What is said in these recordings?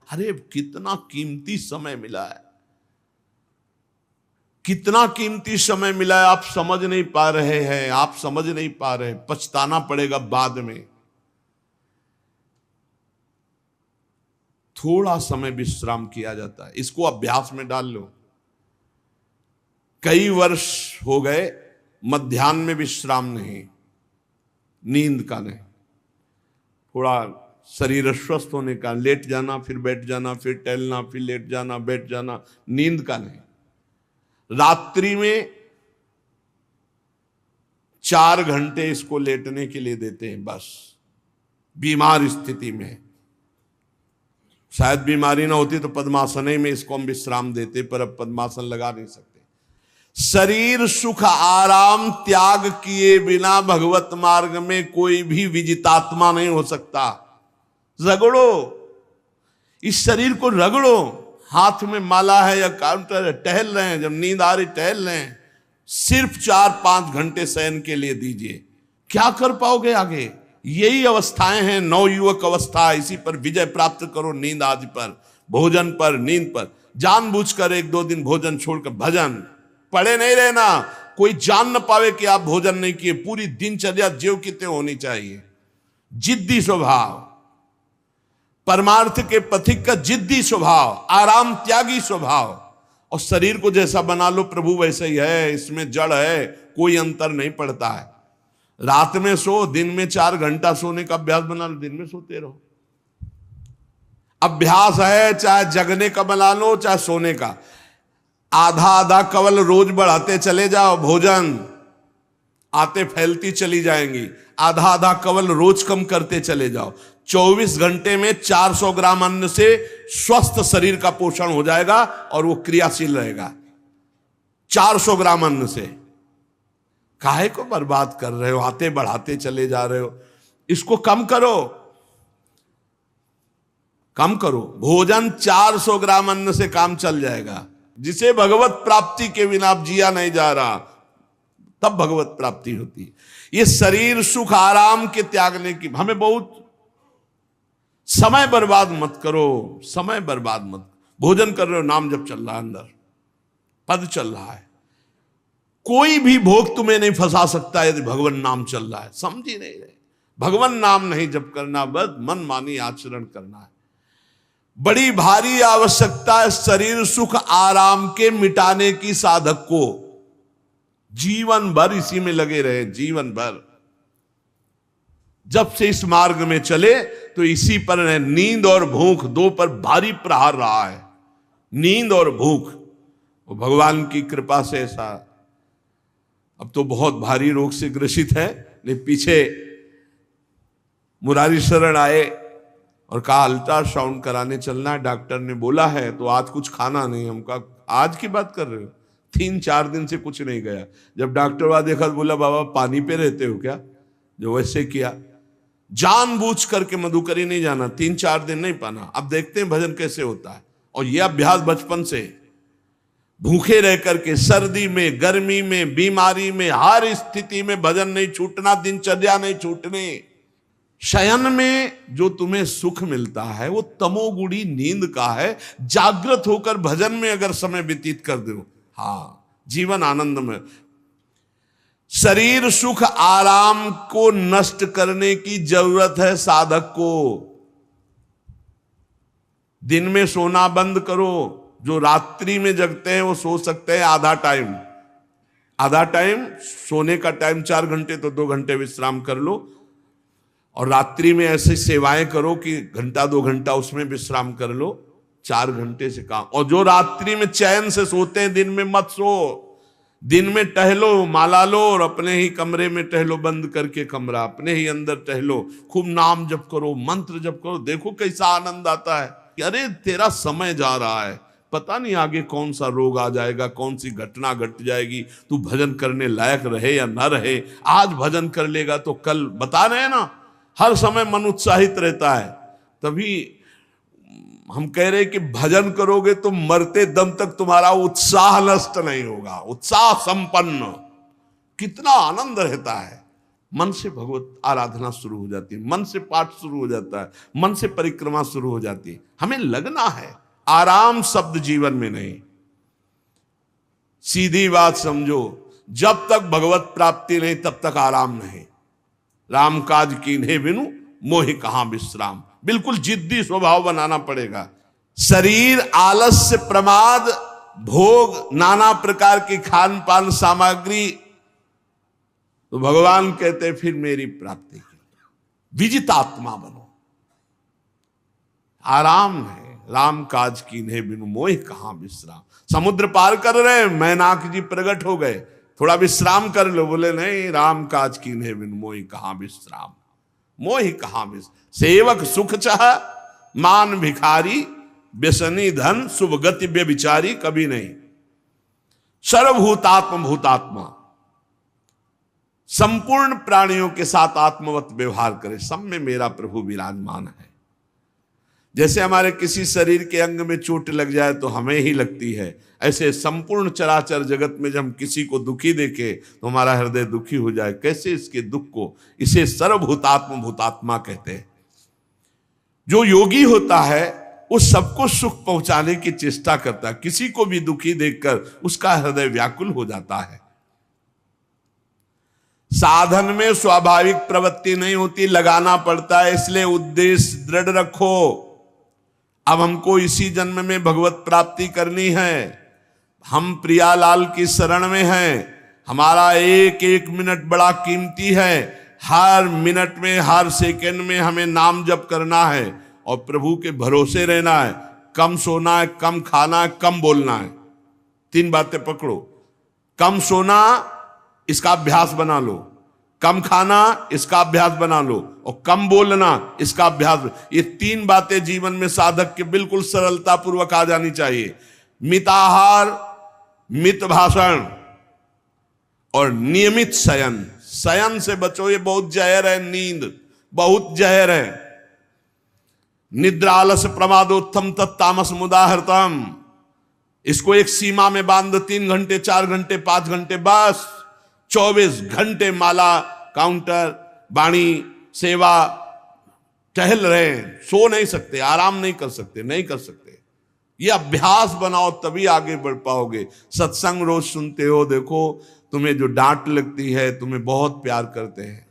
अरे कितना कीमती समय मिला है, कितना कीमती समय मिला है, आप समझ नहीं पा रहे हैं, आप समझ नहीं पा रहे, पछताना पड़ेगा बाद में। थोड़ा समय विश्राम किया जाता है, इसको अभ्यास में डाल लो। कई वर्ष हो गए मध्याह्न में विश्राम नहीं, नींद का नहीं, थोड़ा शरीर स्वस्थ होने का, लेट जाना फिर बैठ जाना, फिर टहलना, फिर लेट जाना बैठ जाना, नींद का नहीं। रात्रि में 4 घंटे इसको लेटने के लिए देते हैं बस, बीमार स्थिति में। शायद बीमारी ना होती तो पद्मासन में इसको हम विश्राम देते, पर अब पद्मासन लगा नहीं सकते। शरीर सुख आराम त्याग किए बिना भगवत मार्ग में कोई भी विजितात्मा नहीं हो सकता। रगड़ो, इस शरीर को रगड़ो, हाथ में माला है या काउंटर है, टहल रहे हैं, जब नींद आ रही टहल रहे हैं, सिर्फ 4-5 घंटे शयन के लिए दीजिए। क्या कर पाओगे आगे? यही अवस्थाएं हैं, नवयुवक अवस्था। इसी पर विजय प्राप्त करो, नींद आदि पर, भोजन पर, नींद पर। जानबूझकर 1-2 दिन भोजन छोड़कर भजन पड़े नहीं रहना, कोई जान न पावे कि आप भोजन नहीं किए। पूरी दिनचर्या ज्यों की त्यों होनी चाहिए। जिद्दी स्वभाव, परमार्थ के पथिक का जिद्दी स्वभाव, आराम त्यागी स्वभाव। और शरीर को जैसा बना लो प्रभु वैसे ही है, इसमें जड़ है, कोई अंतर नहीं पड़ता है। रात में सो, दिन में 4 घंटा सोने का अभ्यास बना लो, दिन में सोते रहो। अभ्यास है, चाहे जगने का बना लो चाहे सोने का। आधा आधा कवल रोज बढ़ाते चले जाओ, भोजन आते फैलती चली जाएंगी। आधा आधा कवल रोज कम करते चले जाओ। 24 घंटे में 400 ग्राम अन्न से स्वस्थ शरीर का पोषण हो जाएगा और वो क्रियाशील रहेगा। 400 ग्राम अन्न से काहे को बर्बाद कर रहे हो? आते बढ़ाते चले जा रहे हो। इसको कम करो, कम करो। भोजन 400 ग्राम अन्न से काम चल जाएगा। जिसे भगवत प्राप्ति के बिना आप जिया नहीं जा रहा, तब भगवत प्राप्ति होती है। ये शरीर सुख आराम के त्यागने की, हमें बहुत समय बर्बाद मत करो, समय बर्बाद मत। भोजन कर रहे हो, नाम जब चल रहा है, अंदर पद चल रहा है, कोई भी भोग तुम्हें नहीं फंसा सकता यदि भगवान नाम चल रहा है। समझ ही नहीं रहे, भगवान नाम नहीं जप करना, बस मन मानी आचरण करना है। बड़ी भारी आवश्यकता है शरीर सुख आराम के मिटाने की साधक को। जीवन भर इसी में लगे रहे, जीवन भर। जब से इस मार्ग में चले तो इसी पर है। नींद और भूख दो पर भारी प्रहार रहा है, नींद और भूख। वो भगवान की कृपा से ऐसा, अब तो बहुत भारी रोग से ग्रसित है, लेकिन पीछे मुरारी शरण आए और कहा अल्ट्रासाउंड कराने चलना है, डॉक्टर ने बोला है, तो आज कुछ खाना नहीं। हम कहा आज की बात कर रहे हो? 3-4 दिन से कुछ नहीं गया। जब डॉक्टर वहां देखा तो बोला बाबा पानी पे रहते हो क्या? जो वैसे किया, जानबूझ करके मधुकरी नहीं जाना, 3-4 दिन नहीं पाना। अब देखते हैं भजन कैसे होता है। और यह अभ्यास बचपन से, भूखे रह करके, सर्दी में, गर्मी में, बीमारी में, हर स्थिति में भजन नहीं छूटना, दिनचर्या नहीं छूटने। शयन में जो तुम्हें सुख मिलता है वो तमोगुणी नींद का है। जागृत होकर भजन में अगर समय व्यतीत कर दो, हाँ, जीवन आनंद में। शरीर सुख आराम को नष्ट करने की जरूरत है साधक को। दिन में सोना बंद करो। जो रात्रि में जगते हैं वो सो सकते हैं आधा टाइम, आधा टाइम सोने का टाइम 4 घंटे, तो 2 घंटे विश्राम कर लो। और रात्रि में ऐसी सेवाएं करो कि 1-2 घंटा उसमें विश्राम कर लो, 4 घंटे से काम। और जो रात्रि में चैन से सोते हैं, दिन में मत सो। दिन में टहलो, माला लो और अपने ही कमरे में टहलो, बंद करके कमरा, अपने ही अंदर टहलो, खूब नाम जप करो, मंत्र जप करो। देखो कैसा आनंद आता है कि अरे तेरा समय जा रहा है, पता नहीं आगे कौन सा रोग आ जाएगा, कौन सी घटना घट जाएगी, तू भजन करने लायक रहे या ना रहे। आज भजन कर लेगा तो कल, बता रहे हैं ना, हर समय मन उत्साहित रहता है। तभी हम कह रहे हैं कि भजन करोगे तो मरते दम तक तुम्हारा उत्साह नष्ट नहीं होगा, उत्साह संपन्न। कितना आनंद रहता है, मन से भगवत आराधना शुरू हो जाती है, मन से पाठ शुरू हो जाता है, मन से परिक्रमा शुरू हो जाती है। हमें लगना है, आराम शब्द जीवन में नहीं। सीधी बात समझो, जब तक भगवत प्राप्ति नहीं तब तक आराम नहीं। राम काज कीन्हे बिनु मोहि कहां विश्राम। बिल्कुल जिद्दी स्वभाव बनाना पड़ेगा। शरीर, आलस्य, प्रमाद, भोग, नाना प्रकार की खान पान सामग्री, तो भगवान कहते फिर मेरी प्राप्ति की विजितात्मा बनो। आराम है, राम काज कीन्हे बिनु मोहि कहां विश्राम। समुद्र पार कर रहे, मैनाक जी प्रकट हो गए, थोड़ा विश्राम कर लो। बोले नहीं, राम काज कीन्हे बिनु मोहि कहां विश्राम। मोहि कहां विश्राम। सेवक सुख चाह, मान भिखारी, व्यसनी धन, शुभ गति व्यभिचारी, कभी नहीं। सर्वभूतात्म भूतात्मा, संपूर्ण प्राणियों के साथ आत्मवत व्यवहार करे, सब में मेरा प्रभु विराजमान है। जैसे हमारे किसी शरीर के अंग में चोट लग जाए तो हमें ही लगती है, ऐसे संपूर्ण चराचर जगत में जब हम किसी को दुखी देखे तो हमारा हृदय दुखी हो जाए। कैसे इसके दुख को, इसे सर्वभूतात्म भूतात्मा कहते हैं। जो योगी होता है वो सबको सुख पहुंचाने की चेष्टा करता है, किसी को भी दुखी देखकर उसका हृदय व्याकुल हो जाता है। साधन में स्वाभाविक प्रवृत्ति नहीं होती, लगाना पड़ता है, इसलिए उद्देश्य दृढ़ रखो। अब हमको इसी जन्म में भगवत प्राप्ति करनी है। हम प्रियालाल की शरण में हैं। हमारा एक एक मिनट बड़ा कीमती है। हर मिनट में, हर सेकंड में हमें नाम जप करना है और प्रभु के भरोसे रहना है। कम सोना है, कम खाना है, कम बोलना है। 3 बातें पकड़ो। कम सोना, इसका अभ्यास बना लो। कम खाना, इसका अभ्यास बना लो। और कम बोलना, इसका अभ्यास। ये 3 बातें जीवन में साधक के बिल्कुल सरलता पूर्वक आ जानी चाहिए। मिताहार, मित भाषण और नियमित शयन। शयन से बचो, ये बहुत जहर है। नींद बहुत जहर है। निद्रा आलस प्रमादोत्थम तत्तामस मुदाहृतम। इसको एक सीमा में बांध दो। 3 घंटे, 4 घंटे, 5 घंटे, बस 24 घंटे माला, काउंटर, वाणी, सेवा, टहल रहे हैं। सो नहीं सकते, आराम नहीं कर सकते, नहीं कर सकते। ये अभ्यास बनाओ, तभी आगे बढ़ पाओगे। सत्संग रोज सुनते हो, देखो तुम्हें जो डांट लगती है, तुम्हें बहुत प्यार करते हैं।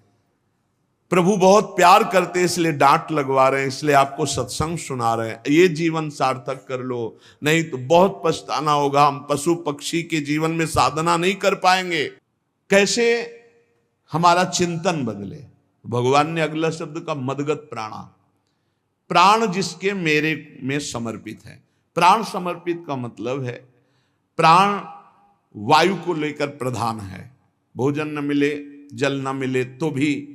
प्रभु बहुत प्यार करते हैं, इसलिए डांट लगवा रहे हैं, इसलिए आपको सत्संग सुना रहे हैं। ये जीवन सार्थक कर लो, नहीं तो बहुत पछताना होगा। हम पशु पक्षी के जीवन में साधना नहीं कर पाएंगे। कैसे हमारा चिंतन बदले। भगवान ने अगला शब्द का मदगत प्राणा। प्राण जिसके मेरे में समर्पित है। प्राण समर्पित का मतलब है प्राण वायु को लेकर प्रधान है। भोजन न मिले, जल न मिले तो भी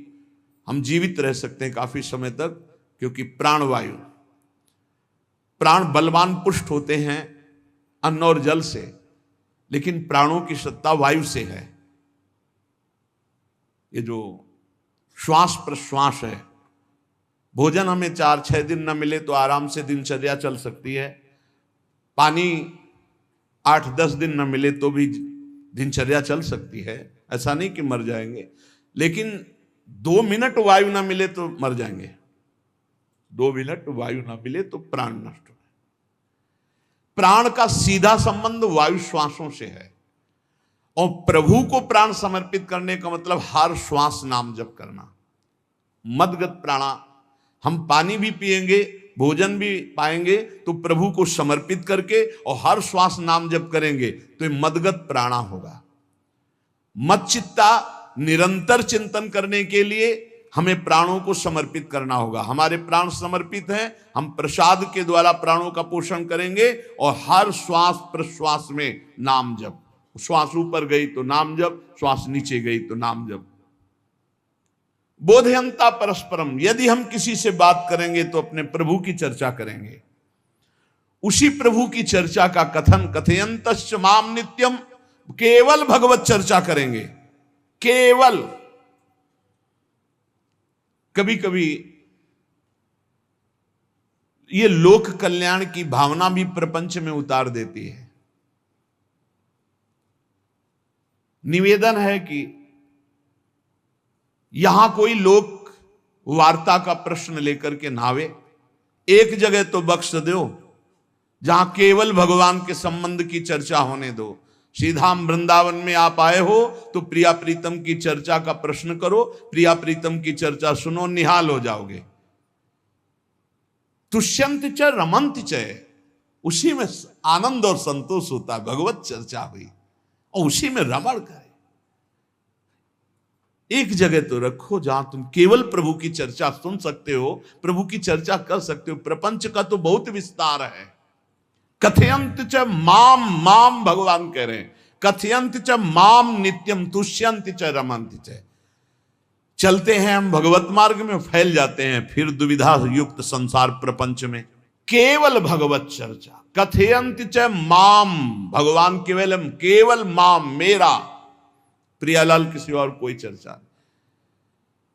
हम जीवित रह सकते हैं काफी समय तक, क्योंकि प्राण वायु। प्राण बलवान पुष्ट होते हैं अन्न और जल से, लेकिन प्राणों की सत्ता वायु से है। ये जो श्वास प्रश्वास है, भोजन हमें 4-6 दिन न मिले तो आराम से दिनचर्या चल सकती है। पानी 8-10 दिन न मिले तो भी दिनचर्या चल सकती है, ऐसा नहीं कि मर जाएंगे। लेकिन 2 मिनट वायु ना मिले तो मर जाएंगे। 2 मिनट वायु ना मिले तो प्राण नष्ट हो। प्राण का सीधा संबंध वायु श्वासों से है। और प्रभु को प्राण समर्पित करने का मतलब हर श्वास नाम जप करना। मदगत प्राणा। हम पानी भी पिएंगे, भोजन भी पाएंगे तो प्रभु को समर्पित करके और हर श्वास नाम जप करेंगे तो ये मदगत प्राणा होगा। मत चित्ता, निरंतर चिंतन करने के लिए हमें प्राणों को समर्पित करना होगा। हमारे प्राण समर्पित हैं, हम प्रसाद के द्वारा प्राणों का पोषण करेंगे और हर श्वास प्रश्वास में नाम जप। श्वास ऊपर गई तो नाम जप, श्वास नीचे गई तो नाम जप। बोधयंता परस्परम। यदि हम किसी से बात करेंगे तो अपने प्रभु की चर्चा करेंगे। उसी प्रभु की चर्चा का कथन, कथयंतश्च माम नित्यम, केवल भगवत चर्चा करेंगे। केवल। कभी कभी ये लोक कल्याण की भावना भी प्रपंच में उतार देती है। निवेदन है कि यहां कोई लोक वार्ता का प्रश्न लेकर के नावे, एक जगह तो बख्श दो जहां केवल भगवान के संबंध की चर्चा होने दो। श्रीधाम वृंदावन में आप आए हो तो प्रिया प्रीतम की चर्चा का प्रश्न करो, प्रिया प्रीतम की चर्चा सुनो, निहाल हो जाओगे। तुष्यंत च रमंत च, उसी में आनंद और संतोष होता है। भगवत चर्चा हुई और उसी में रमण करे। एक जगह तो रखो जहां तुम केवल प्रभु की चर्चा सुन सकते हो, प्रभु की चर्चा कर सकते हो। प्रपंच का तो बहुत विस्तार है। कथयंत च माम, माम भगवान कह रहे हैं, कथयंत च माम नित्यम तुष्यंत च रमंत च। चलते हैं हम भगवत मार्ग में, फैल जाते हैं फिर दुविधा युक्त संसार प्रपंच में। केवल भगवत चर्चा, कथयंत च माम, भगवान केवल माम, मेरा, प्रियालाल किसी और कोई चर्चा नहीं।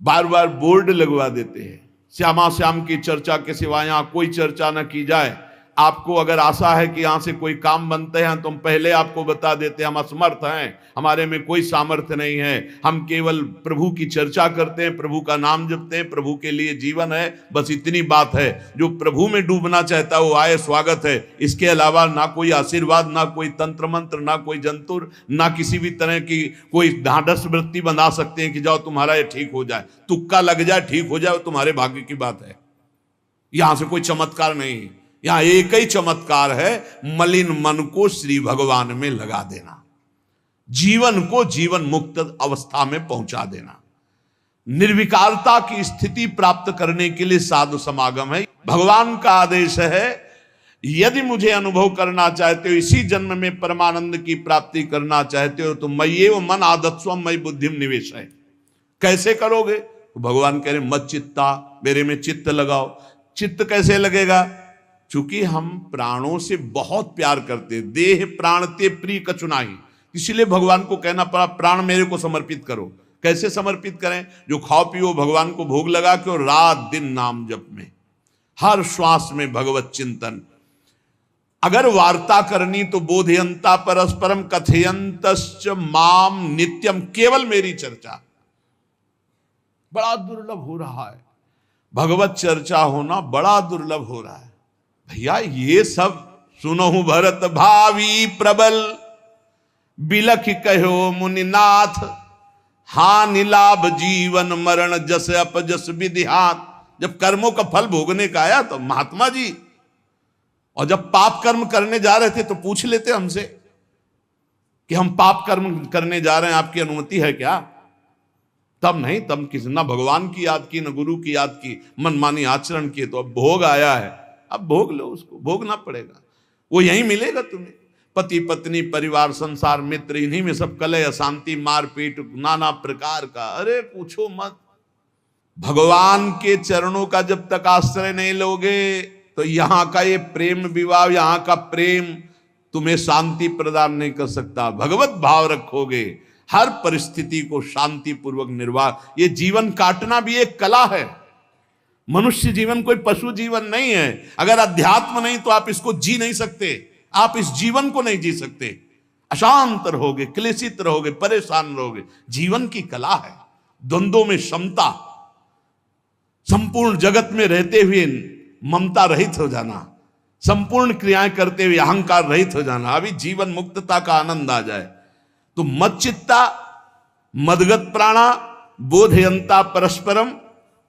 बार बार बोर्ड लगवा देते हैं, श्यामा श्याम की चर्चा के सिवा यहां कोई चर्चा न की जाए। आपको अगर आशा है कि यहां से कोई काम बनते हैं तो हम पहले आपको बता देते हैं हम असमर्थ हैं, हमारे में कोई सामर्थ्य नहीं है, हम केवल प्रभु की चर्चा करते हैं, प्रभु का नाम जपते हैं, प्रभु के लिए जीवन है, बस इतनी बात है। जो प्रभु में डूबना चाहता है वो आए, स्वागत है। इसके अलावा ना कोई आशीर्वाद, ना कोई तंत्र मंत्र, ना कोई जंतुर, ना किसी भी तरह की कोई ढांढस वृत्ति बना सकते हैं कि जाओ तुम्हारा ये ठीक हो जाए, तुक्का लग जाए, ठीक हो जाए, तुम्हारे भाग्य की बात है। यहां से कोई चमत्कार नहीं, यहां एक ही चमत्कार है, मलिन मन को श्री भगवान में लगा देना, जीवन को जीवन मुक्त अवस्था में पहुंचा देना। निर्विकारता की स्थिति प्राप्त करने के लिए साधु समागम है। भगवान का आदेश है, यदि मुझे अनुभव करना चाहते हो, इसी जन्म में परमानंद की प्राप्ति करना चाहते हो तो मय्येव मन आदत्स्व मयि बुद्धिम निवेश है। कैसे करोगे? तो भगवान कह रहे मत चित्ता, मेरे में चित्त लगाओ। चित्त कैसे लगेगा? चूंकि हम प्राणों से बहुत प्यार करते, देह प्राण ते प्रिय कचुनाई, इसलिए भगवान को कहना पड़ा प्राण मेरे को समर्पित करो। कैसे समर्पित करें? जो खाओ पियो भगवान को भोग लगा के, और रात दिन नाम जप में, हर श्वास में भगवत चिंतन। अगर वार्ता करनी तो बोधयंता परस्परम कथयंतश्च माम नित्यम, केवल मेरी चर्चा। बड़ा दुर्लभ हो रहा है, भगवत चर्चा होना बड़ा दुर्लभ हो रहा है। भैया ये सब सुनहु भरत भावी प्रबल, बिलख कहो मुनिनाथ, हानि लाभ जीवन मरण जस अपजस विधिहात। जब कर्मों का फल भोगने का आया तो महात्मा जी, और जब पाप कर्म करने जा रहे थे तो पूछ लेते हमसे कि हम पाप कर्म करने जा रहे हैं, आपकी अनुमति है क्या? तब नहीं, तब किसी ना भगवान की याद की, न गुरु की याद की, मनमानी आचरण किए। तो अब भोग आया है, अब भोग लो, उसको भोगना पड़ेगा, वो यहीं मिलेगा तुम्हें। पति पत्नी परिवार संसार मित्र, इन्हीं में सब कलह अशांति मारपीट नाना प्रकार का। अरे पूछो मत, भगवान के चरणों का जब तक आश्रय नहीं लोगे तो यहां का ये प्रेम विवाह, यहां का प्रेम तुम्हें शांति प्रदान नहीं कर सकता। भगवत भाव रखोगे, हर परिस्थिति को शांति पूर्वक निर्वाह। ये जीवन काटना भी एक कला है। मनुष्य जीवन कोई पशु जीवन नहीं है। अगर अध्यात्म नहीं तो आप इसको जी नहीं सकते, आप इस जीवन को नहीं जी सकते। अशांत रहोगे, क्लेशित रहोगे, परेशान रहोगे। जीवन की कला है द्वंद्वों में समता, संपूर्ण जगत में रहते हुए ममता रहित हो जाना, संपूर्ण क्रियाएं करते हुए अहंकार रहित हो जाना। अभी जीवन मुक्तता का आनंद आ जाए तो मत चित्ता मदगत प्राणा बोधयंता परस्परम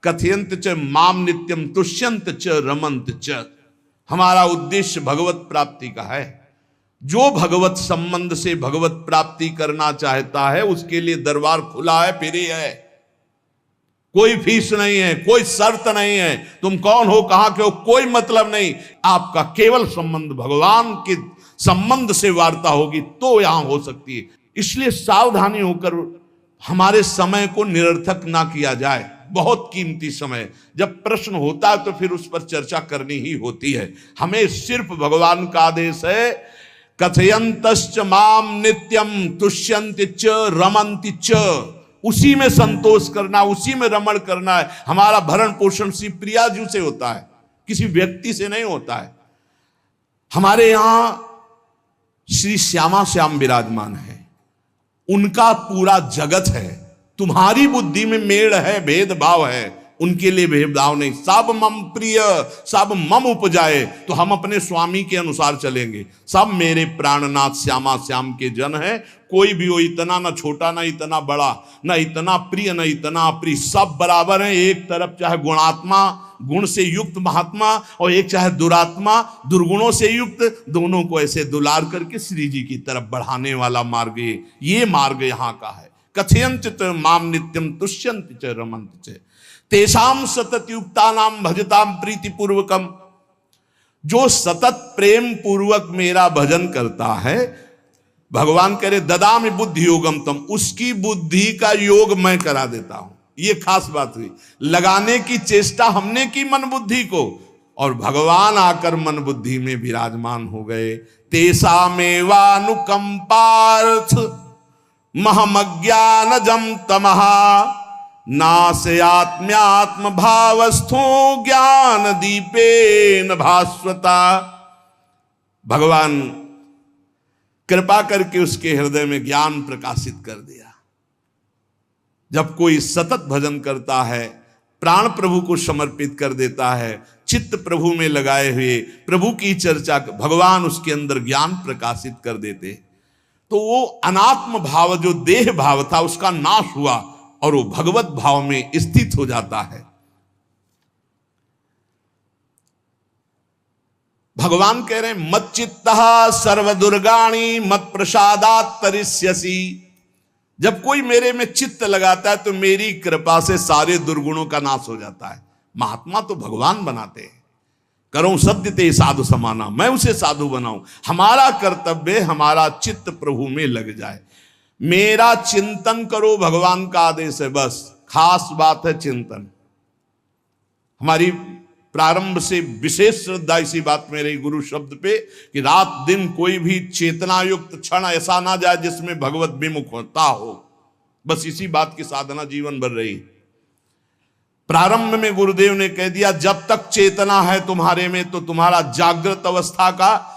कथयंत च माम नित्यम तुष्यंत च रमंत च। हमारा उद्देश्य भगवत प्राप्ति का है। जो भगवत संबंध से भगवत प्राप्ति करना चाहता है उसके लिए दरबार खुला है, फ्री है, कोई फीस नहीं है, कोई शर्त नहीं है। तुम कौन हो, कहां के हो, कोई मतलब नहीं। आपका केवल संबंध भगवान के संबंध से वार्ता होगी तो यहां हो सकती है। इसलिए सावधानी होकर हमारे समय को निरर्थक ना किया जाए। बहुत कीमती समय, जब प्रश्न होता है तो फिर उस पर चर्चा करनी ही होती है। हमें सिर्फ भगवान का आदेश है, कथयंतश्च माम नित्यम तुष्यंत च रमंति च। उसी में संतोष करना, उसी में रमण करना है। हमारा भरण पोषण श्री प्रिया जी से होता है, किसी व्यक्ति से नहीं होता है। हमारे यहां श्री श्यामा श्याम विराजमान है, उनका पूरा जगत है। तुम्हारी बुद्धि में मेड़ है, भेदभाव है, उनके लिए भेदभाव नहीं। सब मम प्रिय, सब मम उपजाए, तो हम अपने स्वामी के अनुसार चलेंगे। सब मेरे प्राणनाथ श्यामा श्याम के जन है, कोई भी हो, इतना ना छोटा ना इतना बड़ा, ना इतना प्रिय ना इतना अप्रिय, सब बराबर है। एक तरफ चाहे गुणात्मा, गुण से युक्त महात्मा, और एक चाहे दुरात्मा, दुर्गुणों से युक्त, दोनों को ऐसे दुलार करके श्री जी की तरफ बढ़ाने वाला मार्ग, ये मार्ग यहाँ का है। कथयंत माम नित्यम तुष्यंत च रमंत च तेषाम सतत युक्ता नाम भजताम प्रीति पूर्वकम। जो सतत प्रेम पूर्वक मेरा भजन करता है, भगवान कह रहे ददामि बुद्धि योगम तम, उसकी बुद्धि का योग मैं करा देता हूं। ये खास बात हुई, लगाने की चेष्टा हमने की मन बुद्धि को, और भगवान आकर मन बुद्धि में विराजमान हो गए। तेषामेवानुकंपार्थ महमज्ञानजम तमहा नास्यात्म्यात्म भावस्थो ज्ञान दीपेन भास्वता। भगवान कृपा करके उसके हृदय में ज्ञान प्रकाशित कर दिया। जब कोई सतत भजन करता है, प्राण प्रभु को समर्पित कर देता है, चित्त प्रभु में लगाए हुए प्रभु की चर्चा, भगवान उसके अंदर ज्ञान प्रकाशित कर देते, तो वो अनात्म भाव जो देह भाव था उसका नाश हुआ और वो भगवत भाव में स्थित हो जाता है। भगवान कह रहे हैं मत चित्तः सर्वदुर्गाणि मत प्रसादात् तरिष्यसि। जब कोई मेरे में चित्त लगाता है तो मेरी कृपा से सारे दुर्गुणों का नाश हो जाता है। महात्मा तो भगवान बनाते हैं। करो सत्य ते साधु समाना, मैं उसे साधु बनाऊं। हमारा कर्तव्य, हमारा चित्त प्रभु में लग जाए। मेरा चिंतन करो, भगवान का आदेश है, बस खास बात है चिंतन। हमारी प्रारंभ से विशेष श्रद्धा इसी बात में रही गुरु शब्द पे, कि रात दिन कोई भी चेतना युक्त क्षण ऐसा ना जाए जिसमें भगवत विमुख होता हो। बस इसी बात की साधना जीवन भर रही। प्रारंभ में गुरुदेव ने कह दिया जब तक चेतना है तुम्हारे में, तो तुम्हारा जागृत अवस्था का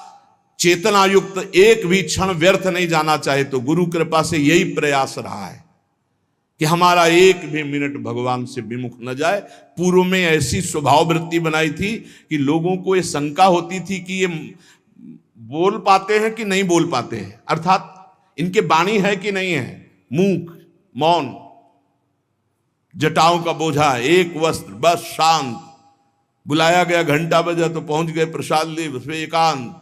चेतना युक्त एक भी क्षण व्यर्थ नहीं जाना चाहे। तो गुरु कृपा से यही प्रयास रहा है कि हमारा एक भी मिनट भगवान से विमुख न जाए। पूर्व में ऐसी स्वभाव वृत्ति बनाई थी कि लोगों को ये शंका होती थी कि ये बोल पाते हैं कि नहीं बोल पाते हैं, अर्थात इनके वाणी है कि नहीं है, मूक मौन, जटाओं का बोझा, एक वस्त्र, बस शांत। बुलाया गया, घंटा बजा तो पहुंच गए, प्रसाद ले, उसमें एकांत,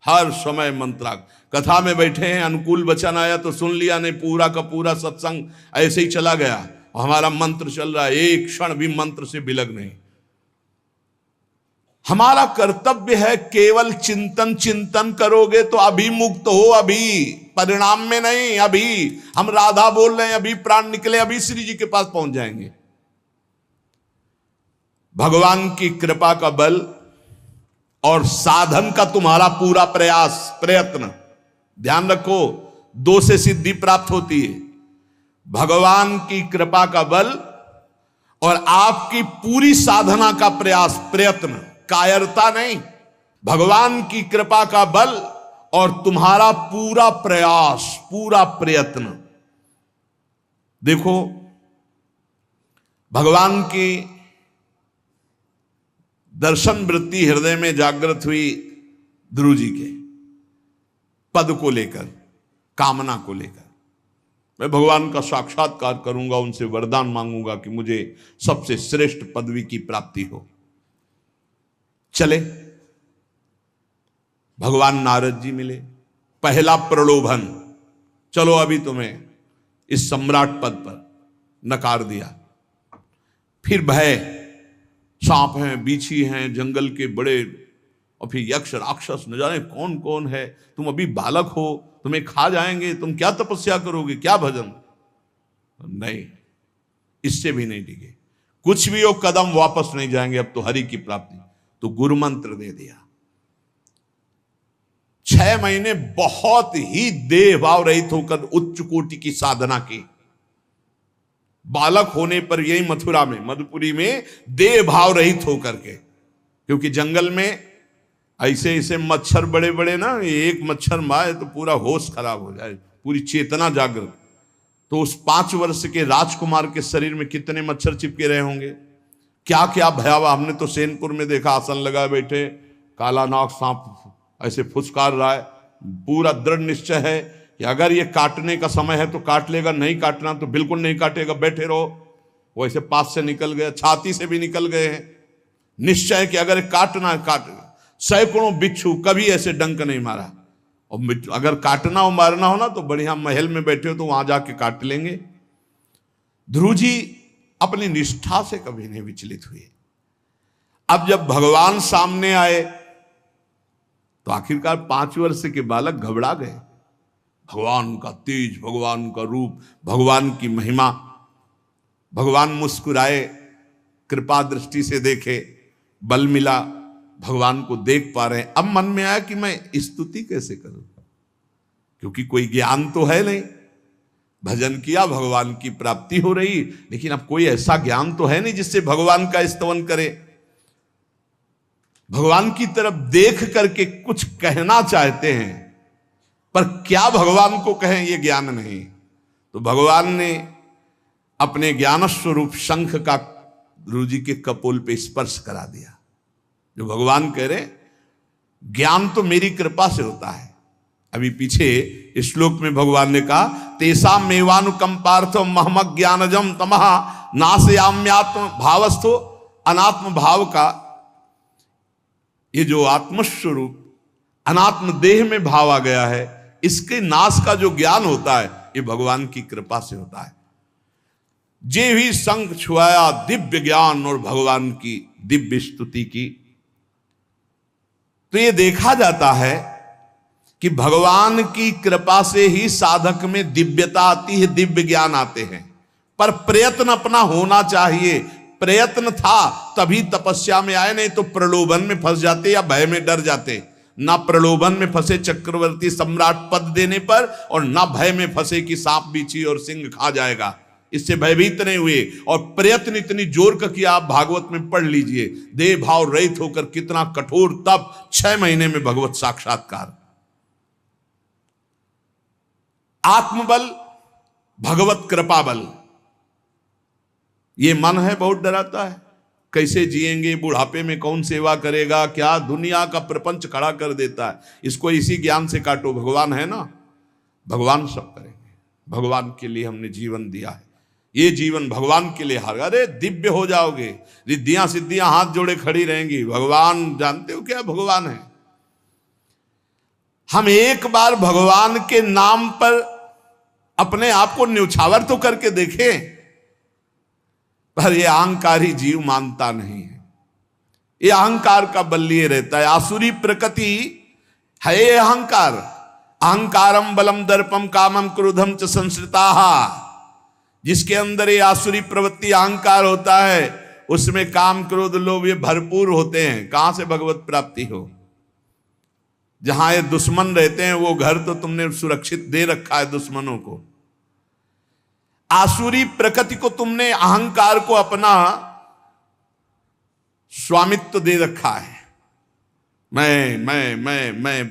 हर समय मंत्रा। कथा में बैठे हैं, अनुकूल वचन आया तो सुन लिया, नहीं पूरा का पूरा सत्संग ऐसे ही चला गया। हमारा मंत्र चल रहा है, एक क्षण भी मंत्र से बिलग नहीं। हमारा कर्तव्य है केवल चिंतन। चिंतन करोगे तो अभी मुक्त हो, अभी परिणाम में नहीं। अभी हम राधा बोल रहे हैं, अभी प्राण निकले, अभी श्री जी के पास पहुंच जाएंगे। भगवान की कृपा का बल और साधन का तुम्हारा पूरा प्रयास प्रयत्न, ध्यान रखो, दो से सिद्धि प्राप्त होती है। भगवान की कृपा का बल और आपकी पूरी साधना का प्रयास प्रयत्न, कायरता नहीं। भगवान की कृपा का बल और तुम्हारा पूरा प्रयास, पूरा प्रयत्न। देखो भगवान की दर्शन वृत्ति हृदय में जागृत हुई ध्रुव जी के पद को लेकर, कामना को लेकर। मैं भगवान का साक्षात्कार करूंगा, उनसे वरदान मांगूंगा कि मुझे सबसे श्रेष्ठ पदवी की प्राप्ति हो। चले, भगवान नारद जी मिले। पहला प्रलोभन, चलो अभी तुम्हें इस सम्राट पद पर नकार दिया। फिर भय, सांप हैं, बीछी हैं, जंगल के बड़े, और फिर यक्ष राक्षस, न जाने कौन कौन है। तुम अभी बालक हो, तुम्हें खा जाएंगे, तुम क्या तपस्या करोगे, क्या भजन। नहीं, इससे भी नहीं टिके। कुछ भी हो, कदम वापस नहीं जाएंगे, अब तो हरि की प्राप्ति। तो गुरु मंत्र दे दिया। 6 महीने बहुत ही देह भाव रहित होकर उच्च कोटि की साधना की। बालक होने पर यही मथुरा में, मधुपुरी में देह भाव रहित होकर के, क्योंकि जंगल में ऐसे ऐसे मच्छर बड़े बड़े ना, एक मच्छर मारे तो पूरा होश खराब हो जाए, पूरी चेतना जागृत। तो उस 5 वर्ष के राजकुमार के शरीर में कितने मच्छर चिपके रहे होंगे, क्या क्या भयावह। हमने तो सैनपुर में देखा, आसन लगाए बैठे, काला नाग सांप ऐसे फुसकार रहा है। पूरा दृढ़ निश्चय है कि अगर ये काटने का समय है तो काट लेगा, नहीं काटना तो बिल्कुल नहीं काटेगा, बैठे रहो। वो ऐसे पास से निकल गए, छाती से भी निकल गए हैं। निश्चय कि अगर काटना काट। सैकड़ों बिच्छू, कभी ऐसे डंक नहीं मारा। और अगर काटना और मारना हो ना तो बढ़िया महल में बैठे हो तो वहां जाके काट लेंगे। ध्रुव जी अपनी निष्ठा से कभी नहीं विचलित हुए। अब जब भगवान सामने आए तो आखिरकार 5 वर्ष के बालक घबरा गए। भगवान का तेज, भगवान का रूप, भगवान की महिमा। भगवान मुस्कुराए, कृपा दृष्टि से देखे, बल मिला, भगवान को देख पा रहे हैं। अब मन में आया कि मैं स्तुति कैसे करूं, क्योंकि कोई ज्ञान तो है नहीं। भजन किया, भगवान की प्राप्ति हो रही, लेकिन अब कोई ऐसा ज्ञान तो है नहीं जिससे भगवान का स्तवन करे। भगवान की तरफ देख करके कुछ कहना चाहते हैं, पर क्या भगवान को कहें ये ज्ञान नहीं। तो भगवान ने अपने ज्ञान स्वरूप शंख का ध्रुव जी के कपोल पे स्पर्श करा दिया। जो भगवान कह रहे, ज्ञान तो मेरी कृपा से होता है। अभी पीछे इस श्लोक में भगवान ने कहा, तेसा मेवानुकंपार्थ महमक ज्ञानजम तमः नाशयाम्यात्म भावस्थो। अनात्म भाव का ये जो आत्मस्वरूप अनात्म देह में भाव आ गया है, इसके नाश का जो ज्ञान होता है ये भगवान की कृपा से होता है। जे भी संग छुआया दिव्य ज्ञान और भगवान की दिव्य स्तुति की। तो ये देखा जाता है कि भगवान की कृपा से ही साधक में दिव्यता आती है, दिव्य ज्ञान आते हैं। पर प्रयत्न अपना होना चाहिए। प्रयत्न था तभी तपस्या में आए, नहीं तो प्रलोभन में फंस जाते या भय में डर जाते। ना प्रलोभन में फंसे चक्रवर्ती सम्राट पद देने पर, और ना भय में फंसे कि सांप बिच्छी और सिंह खा जाएगा, इससे भयभीत नहीं हुए। और प्रयत्न इतनी जोर का किया, आप भागवत में पढ़ लीजिए, देह भाव रहित होकर कितना कठोर तप, 6 महीने में भगवत साक्षात्कार। आत्मबल, भगवत कृपा बल। ये मन है बहुत डराता है, कैसे जिएंगे, बुढ़ापे में कौन सेवा करेगा, क्या दुनिया का प्रपंच खड़ा कर देता है। इसको इसी ज्ञान से काटो, भगवान है ना, भगवान सब करेंगे। भगवान के लिए हमने जीवन दिया है, ये जीवन भगवान के लिए हार। अरे दिव्य हो जाओगे, रिद्धियां सिद्धियां हाथ जोड़े खड़ी रहेंगी। भगवान जानते हो क्या भगवान है। हम एक बार भगवान के नाम पर अपने आप को न्यौछावर तो करके देखें, पर यह अहंकारी जीव मानता नहीं है। यह अहंकार का बल लिए रहता है। आसुरी प्रकृति है ये अहंकार। अहंकारम बलम दर्पम कामम क्रोधम च संश्रिताः। जिसके अंदर ये आसुरी प्रवृत्ति अहंकार होता है, उसमें काम क्रोध लोभ ये भरपूर होते हैं। कहां से भगवत प्राप्ति हो। जहां ये दुश्मन रहते हैं वो घर तो तुमने सुरक्षित दे रखा है दुश्मनों को। आसुरी प्रकृति को तुमने, अहंकार को अपना स्वामित्व दे रखा है। मैं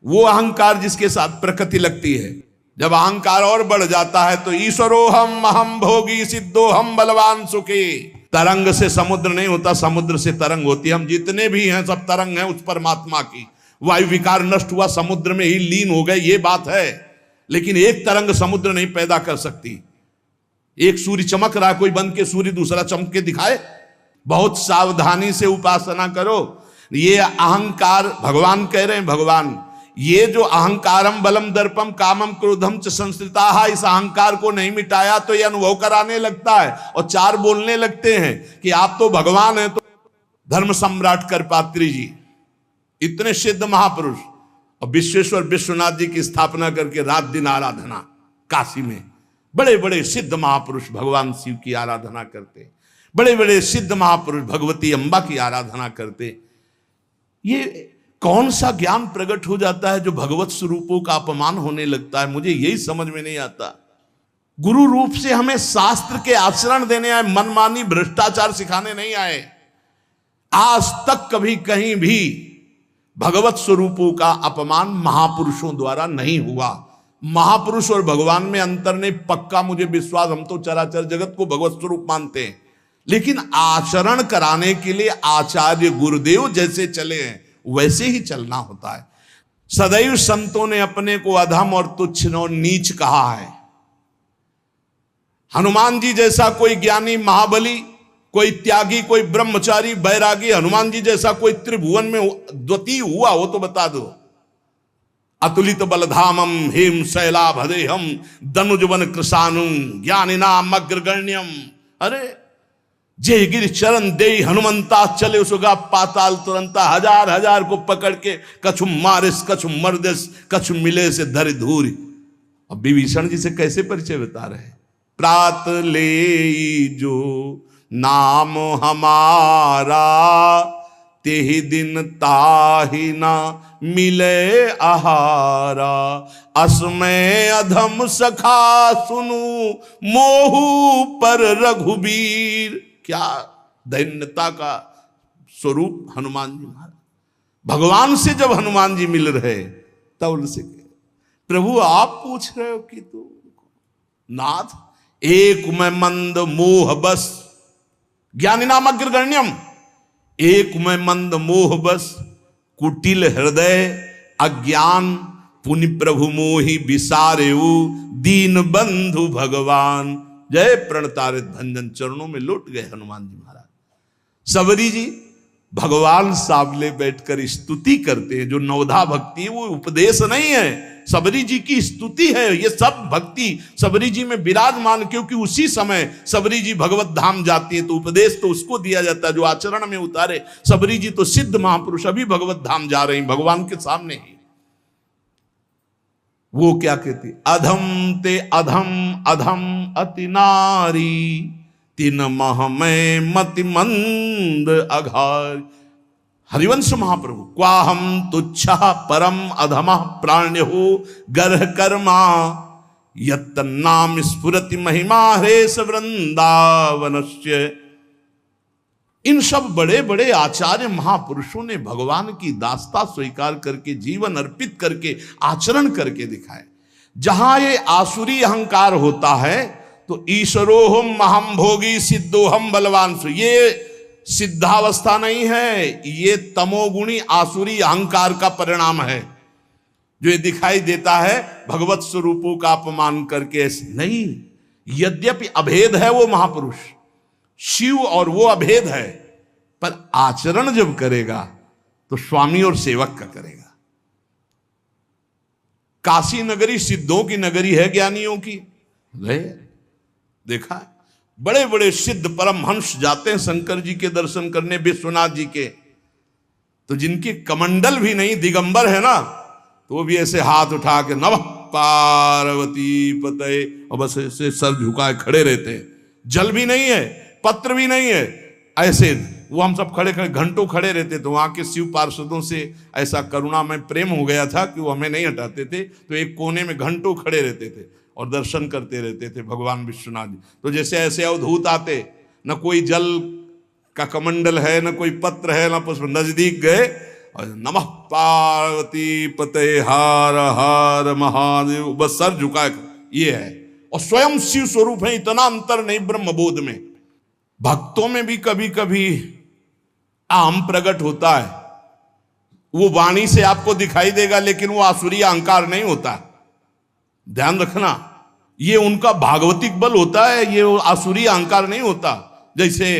वो अहंकार जिसके साथ प्रकृति लगती है। जब अहंकार और बढ़ जाता है तो ईश्वरोहम अहम भोगी सिद्धोहम बलवान सुखी। तरंग से समुद्र नहीं होता, समुद्र से तरंग होती है। हम जितने भी हैं सब तरंग हैं उस परमात्मा की। वायु विकार नष्ट हुआ, समुद्र में ही लीन हो गए, ये बात है। लेकिन एक तरंग समुद्र नहीं पैदा कर सकती। एक सूर्य चमक रहा, कोई बंद के सूर्य दूसरा चमक के दिखाए। बहुत सावधानी से उपासना करो। ये अहंकार, भगवान कह रहे हैं, भगवान ये जो अहंकारम बलम दर्पम कामम क्रोधम च संश्रिताः, इस अहंकार को नहीं मिटाया तो ये अनुभव कराने लगता है और 4 बोलने लगते हैं कि आप तो भगवान हैं। तो धर्म सम्राट करपात्री जी, इतने सिद्ध महापुरुष, और विश्वेश्वर विश्वनाथ जी की स्थापना करके रात दिन आराधना, काशी में बड़े बड़े सिद्ध महापुरुष भगवान शिव की आराधना करते, बड़े बड़े सिद्ध महापुरुष भगवती अम्बा की आराधना करते। ये कौन सा ज्ञान प्रकट हो जाता है जो भगवत स्वरूपों का अपमान होने लगता है। मुझे यही समझ में नहीं आता। गुरु रूप से हमें शास्त्र के आचरण देने आए, मनमानी भ्रष्टाचार सिखाने नहीं आए। आज तक कभी कहीं भी भगवत स्वरूपों का अपमान महापुरुषों द्वारा नहीं हुआ। महापुरुष और भगवान में अंतर नहीं, पक्का मुझे विश्वास, हम तो चराचर जगत को भगवत स्वरूप मानते हैं, लेकिन आचरण कराने के लिए आचार्य गुरुदेव जैसे चले हैं वैसे ही चलना होता है। सदैव संतों ने अपने को अधम और तुच्छ और नीच कहा है। हनुमान जी जैसा कोई ज्ञानी, महाबली, कोई त्यागी, कोई ब्रह्मचारी, बैरागी, हनुमान जी जैसा कोई त्रिभुवन में द्वितीय हुआ हो तो बता दो। अतुलित बलधामम हेम शैलाभदेहम दनुजवन कृशानुम ज्ञानिनाम अग्रगण्यम। अरे जय गिर चरण दे हनुमंता चले उसगा पाताल तुरंता, हजार हजार को पकड़ के कछु मारिस कछु मर्दिस कछु मिले से धर धूरी। अब विभीषण जी से कैसे परिचय बता रहे, प्रात ले जो नाम हमारा तेहि दिन ताहि ना मिले आहारा, असमय अधम सखा सुनु मोहु पर रघुबीर। क्या दैन्यता का स्वरूप हनुमान जी महाराज। भगवान से जब हनुमान जी मिल रहे तब उनसे प्रभु आप पूछ रहे हो कि तू नाथ, एक मैं मंद मोह बस, ज्ञानी नाम अग्रगण्यम, एक मैं मंद मोह बस, कुटिल हृदय अज्ञान, पुनि प्रभु मोहि विसारेऊ, दीन बंधु भगवान। जय प्रणतारित भंजन, चरणों में लौट गए हनुमान जी महाराज। सबरी जी भगवान सामने बैठकर स्तुति करते हैं। जो नवधा भक्ति है वो उपदेश नहीं है, सबरी जी की स्तुति है। ये सब भक्ति सबरी जी में विराजमान, क्योंकि उसी समय सबरी जी भगवत धाम जाती है तो उपदेश तो उसको दिया जाता है जो आचरण में उतारे। सबरी जी तो सिद्ध महापुरुष अभी भगवत धाम जा रही भगवान के सामने ही। वो क्या कहती, अधम ते अधम अधम अति नारी, तीन मह में मति मंद अघार। हरिवंश महाप्रभु, क्वाहम तुच्छ परम अधम प्राण्य हो गर्ह कर्मा, यत् नाम स्फुरति महिमा हरेश वृंदावनस्य। इन सब बड़े बड़े आचार्य महापुरुषों ने भगवान की दास्ता स्वीकार करके, जीवन अर्पित करके, आचरण करके दिखाए। जहां ये आसुरी अहंकार होता है तो ईश्वरोहम महम भोगी सिद्धोहम बलवान, ये सिद्धावस्था नहीं है, ये तमोगुणी आसुरी अहंकार का परिणाम है जो ये दिखाई देता है भगवत स्वरूपों का अपमान करके। नहीं, यद्यपि अभेद है वो महापुरुष शिव और वो अभेद है, पर आचरण जब करेगा तो स्वामी और सेवक का करेगा। काशी नगरी सिद्धों की नगरी है, ज्ञानियों की। देखा बड़े बड़े सिद्ध परमहंस जाते हैं शंकर जी के दर्शन करने, विश्वनाथ जी के, तो जिनके कमंडल भी नहीं, दिगंबर है ना, तो वो भी ऐसे हाथ उठा के नमः पार्वती पते, और बस ऐसे सर झुकाए खड़े रहते हैं। जल भी नहीं है, पत्र भी नहीं है, ऐसे वो हम सब खड़े खड़े घंटों खड़े रहते। तो वहां के शिव पार्षदों से ऐसा करुणा में प्रेम हो गया था कि वो हमें नहीं हटाते थे, तो एक कोने में घंटों खड़े रहते थे और दर्शन करते रहते थे भगवान विश्वनाथ जी। तो जैसे ऐसे अवधूत आते, न कोई जल का कमंडल है, न कोई पत्र है, न पुष्प, नजदीक गए और नमः पार्वती पते हार हार महादेव, बस सर झुकाए, ये है। और स्वयं शिव स्वरूप है, इतना अंतर नहीं ब्रह्मबोध में। भक्तों में भी कभी कभी आम प्रकट होता है, वो वाणी से आपको दिखाई देगा, लेकिन वो आसुरी अहंकार नहीं होता। ध्यान रखना, ये उनका भागवतिक बल होता है, ये आसुरी अहंकार नहीं होता। जैसे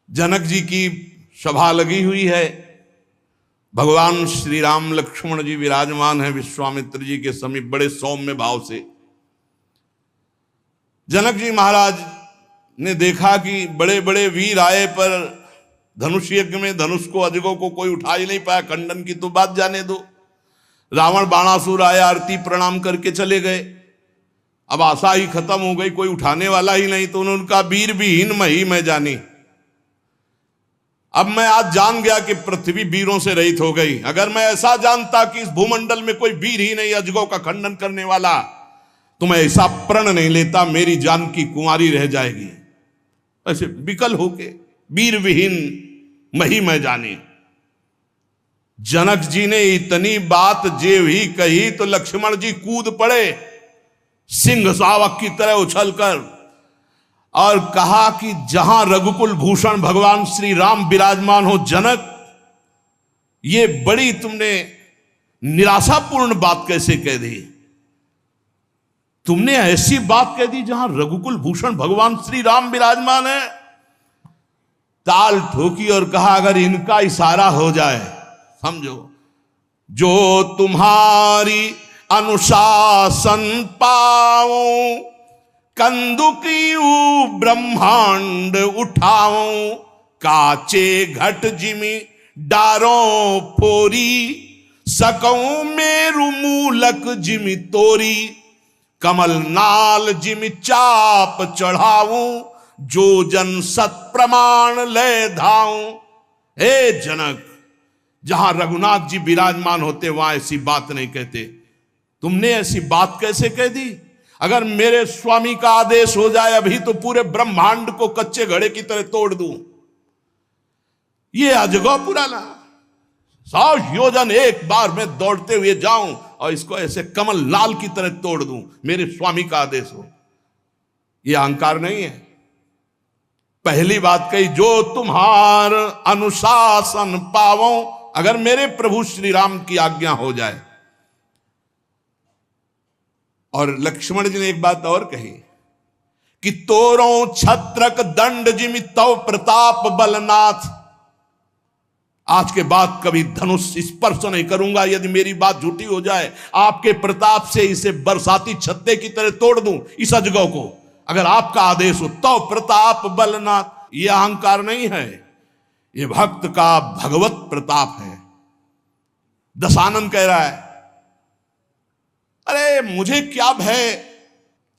जनक जी की सभा लगी हुई है, भगवान श्री राम लक्ष्मण जी विराजमान है विश्वामित्र जी के समीप बड़े सौम्य भाव से। जनक जी महाराज ने देखा कि बड़े बड़े वीर आए, पर धनुष यज्ञ में धनुष को अजगों को कोई उठा ही नहीं पाया, खंडन की तो बात जाने दो। रावण बाणासुर आया, आरती प्रणाम करके चले गए। अब आशा ही खत्म हो गई, कोई उठाने वाला ही नहीं, तो उन्होंने उनका वीर विहीन मही मैं जानी। अब मैं आज जान गया कि पृथ्वी वीरों से रहित हो गई। अगर मैं ऐसा जानता कि इस भूमंडल में कोई वीर ही नहीं अजगों का खंडन करने वाला, तो मैं ऐसा प्रण नहीं लेता, मेरी जान की कुंवारी रह जाएगी। ऐसे विकल होके वीर विहीन मही मैं जानी। जनक जी ने इतनी बात जे ही कही तो लक्ष्मण जी कूद पड़े सिंह शावक की तरह उछलकर और कहा कि जहां रघुकुल भूषण भगवान श्री राम विराजमान हो जनक, ये बड़ी तुमने निराशापूर्ण बात कैसे कह दी? तुमने ऐसी बात कह दी जहां रघुकुल भूषण भगवान श्री राम विराजमान है। ताल ठोकी और कहा अगर इनका इशारा हो जाए, समझो, जो तुम्हारी अनुशासन पाओ, कंदुकियू ब्रह्मांड उठाओ, काचे घट जिमी डारों फोरी, सकऊं मेरु मूलक जिमी तोरी, कमल नाल जिमी चाप चढ़ाऊं, जो जन सत प्रमाण ले धाऊं। हे जनक, जहां रघुनाथ जी विराजमान होते वहां ऐसी बात नहीं कहते, तुमने ऐसी बात कैसे कह दी? अगर मेरे स्वामी का आदेश हो जाए अभी तो पूरे ब्रह्मांड को कच्चे घड़े की तरह तोड़ दूं। ये अजगौ पुराना 100 योजन एक बार में दौड़ते हुए जाऊं और इसको ऐसे कमल लाल की तरह तोड़ दूं, मेरे स्वामी का आदेश हो। यह अहंकार नहीं है। पहली बात कही, जो तुम्हार अनुशासन पावो, अगर मेरे प्रभु श्री राम की आज्ञा हो जाए। और लक्ष्मण जी ने एक बात और कही कि तोरों छत्रक दंड जिमि तव प्रताप बलनाथ, आज के बाद कभी धनुष स्पर्श नहीं करूंगा यदि मेरी बात झूठी हो जाए। आपके प्रताप से इसे बरसाती छत्ते की तरह तोड़ दूं इस अजगौ को, अगर आपका आदेश हो। तव प्रताप बलनाथ, यह अहंकार नहीं है, यह भक्त का भगवत प्रताप है। दशानन कह रहा है, अरे मुझे क्या भय,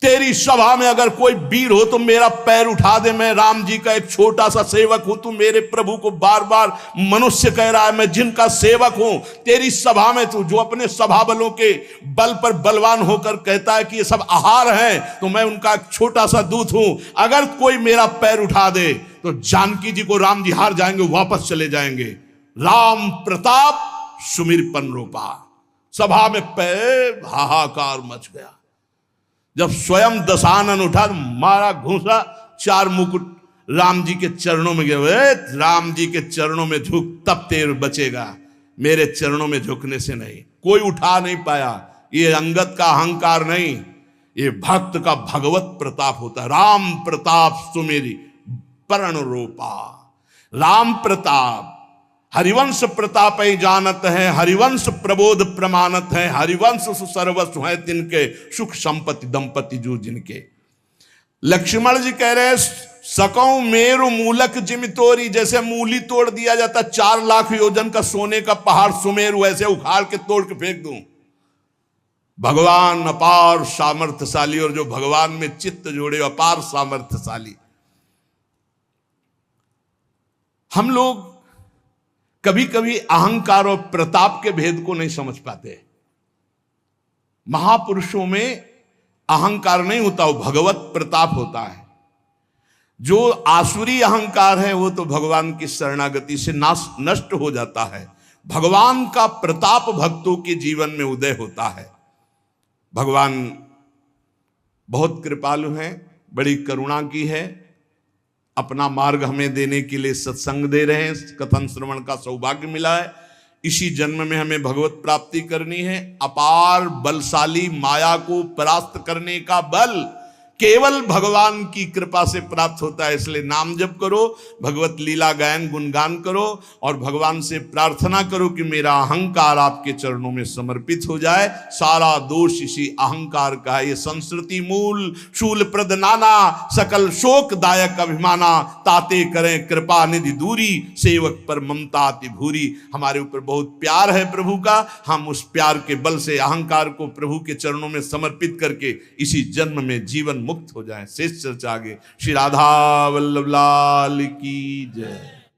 तेरी सभा में अगर कोई वीर हो तो मेरा पैर उठा दे, मैं राम जी का एक छोटा सा सेवक हूं। तू मेरे प्रभु को बार बार मनुष्य कह रहा है, मैं जिनका सेवक हूं। तेरी सभा में तू जो अपने सभा बलों के बल पर बलवान होकर कहता है कि ये सब आहार है, तो मैं उनका एक छोटा सा दूत हूं। अगर कोई मेरा पैर उठा दे तो जानकी जी को राम जी हार जाएंगे, वापस चले जाएंगे। राम प्रताप सुमिरपन रूपा। सभा में पैर हाहाकार मच गया। जब स्वयं दशानन उठा तो मारा घूसा, 4 मुकुट राम जी के चरणों में गए। राम जी के चरणों में झुक, तब तेर बचेगा, मेरे चरणों में झुकने से नहीं। कोई उठा नहीं पाया। ये अंगत का अहंकार नहीं, ये भक्त का भगवत प्रताप होता है। राम प्रताप सुमेरी परण रूपा। राम प्रताप, हरिवंश प्रताप ही जानत है, हरिवंश प्रबोध प्रमाणत है, हरिवंश सर्वस्व है तिनके, सुख संपत्ति दंपति जो जिनके। लक्ष्मण जी कह रहे, सकऊं मेरु मूलक जिमि तोरी, जैसे मूली तोड़ दिया जाता 4 लाख योजन का सोने का पहाड़ सुमेरु, ऐसे उखाड़ के तोड़ के फेंक दूं। भगवान अपार सामर्थ्यशाली, और जो भगवान में चित्त जोड़े अपार सामर्थ्यशाली। हम लोग कभी कभी अहंकार और प्रताप के भेद को नहीं समझ पाते। महापुरुषों में अहंकार नहीं होता, वो भगवत प्रताप होता है। जो आसुरी अहंकार है वो तो भगवान की शरणागति से नष्ट हो जाता है। भगवान का प्रताप भक्तों के जीवन में उदय होता है। भगवान बहुत कृपालु हैं, बड़ी करुणा की है, अपना मार्ग हमें देने के लिए सत्संग दे रहे हैं। कथन श्रवण का सौभाग्य मिला है। इसी जन्म में हमें भगवत प्राप्ति करनी है। अपार बलशाली माया को परास्त करने का बल केवल भगवान की कृपा से प्राप्त होता है। इसलिए नाम जप करो, भगवत लीला गायन गुणगान करो और भगवान से प्रार्थना करो कि मेरा अहंकार आपके चरणों में समर्पित हो जाए। सारा दोष इसी अहंकार का है। ये संस्कृति मूल शूल प्रद नाना, सकल शोक दायक अभिमाना, ताते करें कृपा निधि दूरी, सेवक पर ममता अति भूरी। हमारे ऊपर बहुत प्यार है प्रभु का, हम उस प्यार के बल से अहंकार को प्रभु के चरणों में समर्पित करके इसी जन्म में जीवन मुक्त हो जाए। शेष चर्चा आगे। श्री राधा वल्लभ लाल की जय।